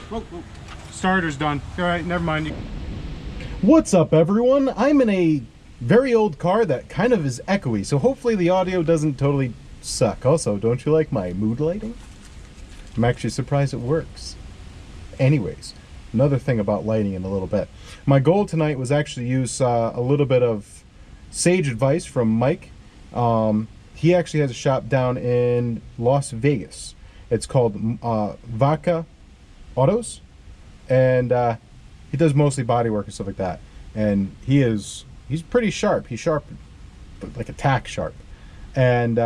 Whoa, whoa. Starter's done. All right, never mind. What's up, everyone? I'm in a very old car that kind of is echoey, so hopefully the audio doesn't totally suck. Also, don't you like my mood lighting? I'm actually surprised it works. Anyways, another thing about lighting in a little bit. My goal tonight was actually use a little bit of sage advice from Mike. He actually has a shop down in Las Vagas. It's called Vacca Autos, and he does mostly body work and stuff like that. And he's pretty sharp. He's sharp, but like attack sharp. And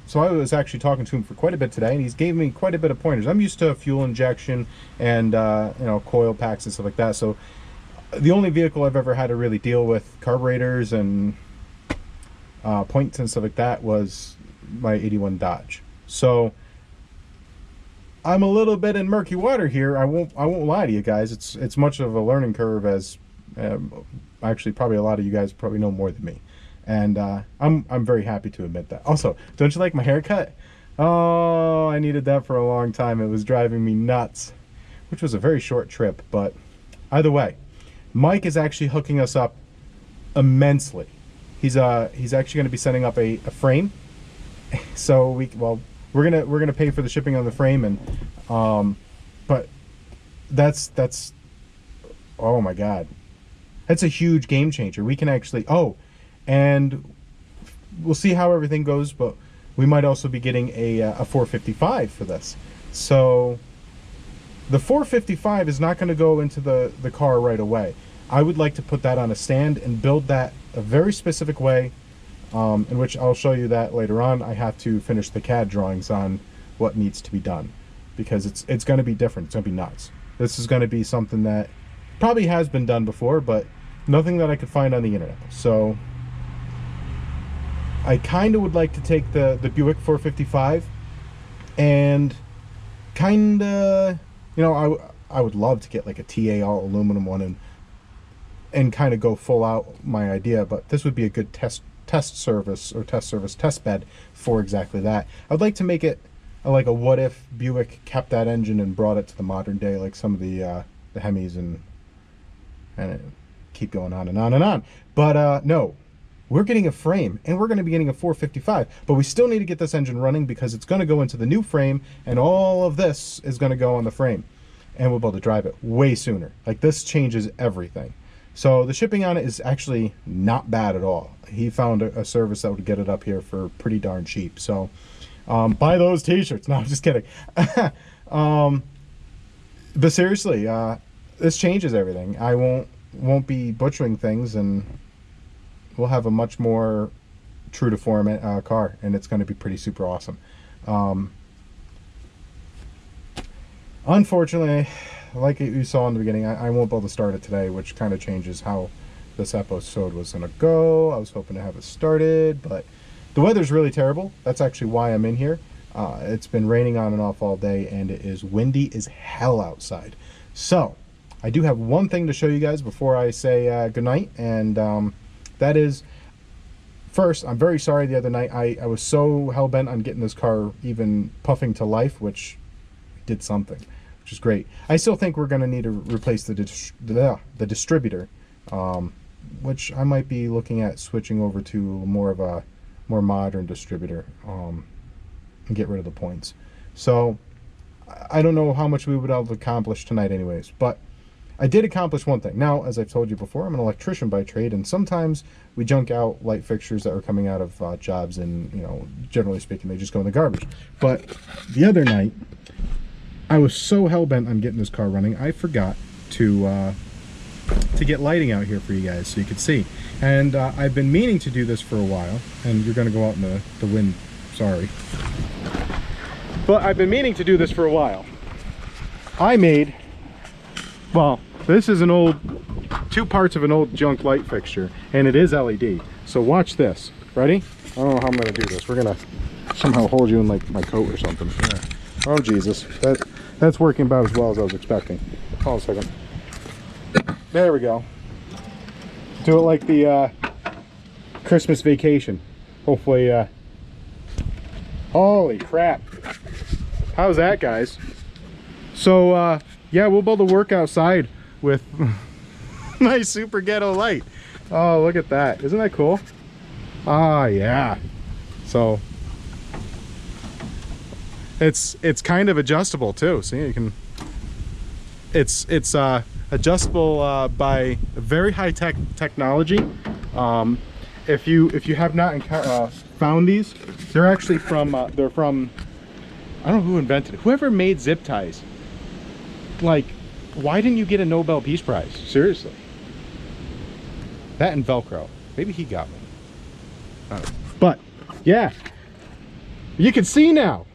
so I was actually talking to him for quite a bit today, and he's gave me quite a bit of pointers. I'm used to fuel injection and you know, coil packs and stuff like that. So the only vehicle I've ever had to really deal with carburetors and points and stuff like that was my 81 Dodge. So I'm a little bit in murky water here. I won't lie to you guys. It's much of a learning curve, as actually probably a lot of you guys probably know more than me, and I'm very happy to admit that. Also, don't you like my haircut? Oh, I needed that for a long time. It was driving me nuts, which was a very short trip. But either way, Mike is actually hooking us up immensely. He's actually going to be setting up a frame, so we're gonna pay for the shipping on the frame, and but that's oh my god, that's a huge game changer. We can actually and we'll see how everything goes, but we might also be getting a 455 for this. So the 455 is not going to go into the car right away. I would like to put that on a stand and build that a very specific way, in which I'll show you that later on. I have to finish the CAD drawings on what needs to be done, because it's going to be different. It's going to be nuts. This is going to be something that probably has been done before, but nothing that I could find on the internet. So I kind of would like to take the Buick 455 and kind of, you know, I would love to get like a TA all aluminum one and kind of go full out my idea, but this would be a good test bed for exactly that. I'd like to make it like a what if Buick kept that engine and brought it to the modern day, like some of the Hemis, and keep going on and on and on. But no, we're getting a frame, and we're going to be getting a 455, but we still need to get this engine running because it's going to go into the new frame, and all of this is going to go on the frame, and we'll be able to drive it way sooner. Like, this changes everything. So the shipping on it is actually not bad at all. He found a service that would get it up here for pretty darn cheap. So buy those t-shirts. No, I'm just kidding. But seriously, this changes everything. I won't be butchering things, and we'll have a much more true to form car, and it's going to be pretty super awesome. Unfortunately, like you saw in the beginning, I won't be able to start it today, which kind of changes how this episode was going to go. I was hoping to have it started, but the weather's really terrible. That's actually why I'm in here. It's been raining on and off all day, and it is windy as hell outside. So I do have one thing to show you guys before I say goodnight, and that is, first, I'm very sorry the other night. I was so hell-bent on getting this car even puffing to life, which did something, which is great. I still think we're going to need to replace the distributor, which I might be looking at switching over to more of a more modern distributor, and get rid of the points. So I don't know how much we would have accomplished tonight anyways, but I did accomplish one thing. Now, as I've told you before, I'm an electrician by trade, and sometimes we junk out light fixtures that are coming out of jobs, and, you know, generally speaking, they just go in the garbage. But the other night, I was so hell-bent on getting this car running, I forgot to get lighting out here for you guys so you could see. And I've been meaning to do this for a while, and you're going to go out in the wind, sorry. But I've been meaning to do this for a while. I made, well, this is two parts of an old junk light fixture, and it is LED. So watch this. Ready? I don't know how I'm going to do this. We're going to somehow hold you in like my coat or something. Yeah. Oh, Jesus. That's working about as well as I was expecting. Hold on a second. There we go. Do it like the Christmas Vacation. Hopefully, holy crap. How's that, guys? So yeah, we'll be able to work outside with my super ghetto light. Oh, look at that. Isn't that cool? Ah, yeah. So it's kind of adjustable too. See, you can, it's adjustable by very high technology. If you have not found these, they're actually from I don't know who invented it. Whoever made zip ties. Like, why didn't you get a Nobel Peace Prize? Seriously. That and Velcro. Maybe he got one. But yeah, you can see now.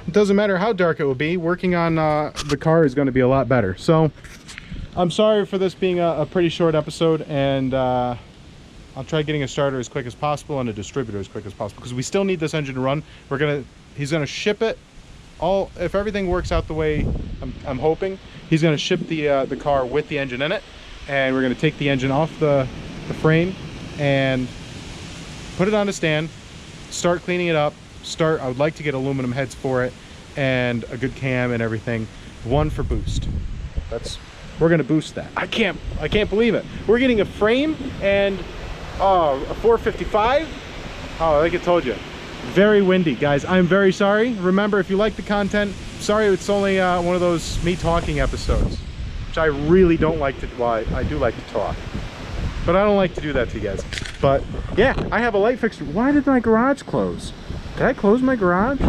It doesn't matter how dark it will be. Working on the car is going to be a lot better. So I'm sorry for this being a pretty short episode, and I'll try getting a starter as quick as possible and a distributor as quick as possible, because we still need this engine to run. He's gonna ship it all, if everything works out the way I'm hoping. He's gonna ship the car with the engine in it, and we're gonna take the engine off the frame and put it on a stand, start cleaning it up. I would like to get aluminum heads for it and a good cam and everything. One for boost. We're gonna boost that. I can't believe it. We're getting a frame and a 455. Oh, like I told you, very windy, guys. I'm very sorry. Remember, if you like the content, sorry it's only one of those me talking episodes, which I really don't like to. Well, I do like to talk, but I don't like to do that to you guys. But yeah, I have a light fixture. Why did my garage close? Did I close my garage?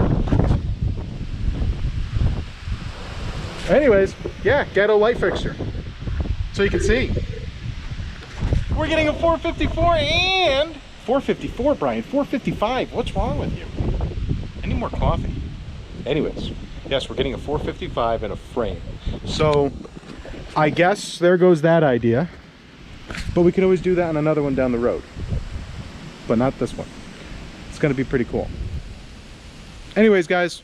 Anyways, yeah, ghetto light fixture. So you can see. We're getting a 454 and 454, Brian, 455. What's wrong with you? I need more coffee. Anyways, yes, we're getting a 455 and a frame. So I guess there goes that idea. But we could always do that on another one down the road. But not this one. It's going to be pretty cool. Anyways, guys,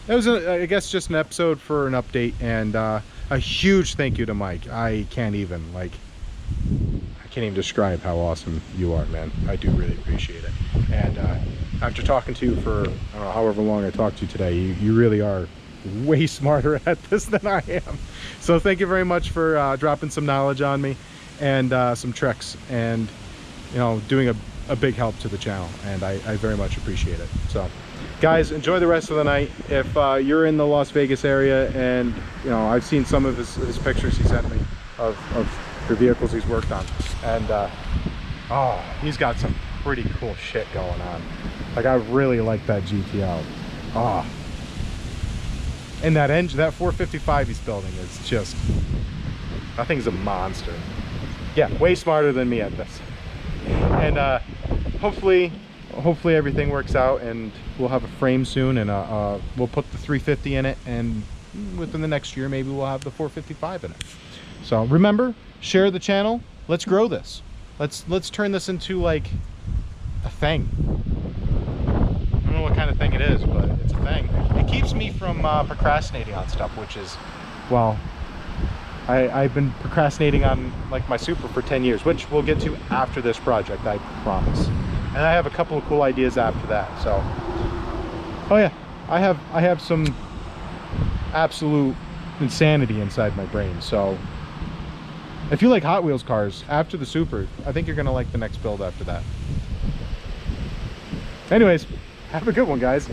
that was, I guess, just an episode for an update, and a huge thank you to Mike. I can't even describe how awesome you are, man. I do really appreciate it. And after talking to you for, I don't know, however long I talked to you today, you really are way smarter at this than I am. So thank you very much for dropping some knowledge on me and some tricks, and doing a big help to the channel, and I very much appreciate it. So guys, enjoy the rest of the night. If you're in the Las Vegas area, and I've seen some of his pictures he sent me of the vehicles he's worked on, and oh, he's got some pretty cool shit going on. Like, I really like that GTO. Oh, and that engine, that 455 he's building, is just, that thing's a monster. Yeah, way smarter than me at this. And hopefully everything works out, and we'll have a frame soon, and we'll put the 350 in it, and within the next year maybe we'll have the 455 in it. So remember, share the channel. Let's grow this. Let's turn this into like a thing. I don't know what kind of thing it is, but it's a thing. It keeps me from procrastinating on stuff, which is, well, I've been procrastinating on like my Super for 10 years, which we'll get to after this project, I promise. And I have a couple of cool ideas after that. So, oh yeah, I have some absolute insanity inside my brain. So if you like Hot Wheels cars after the Super, I think you're gonna like the next build after that. Anyways, have a good one, guys.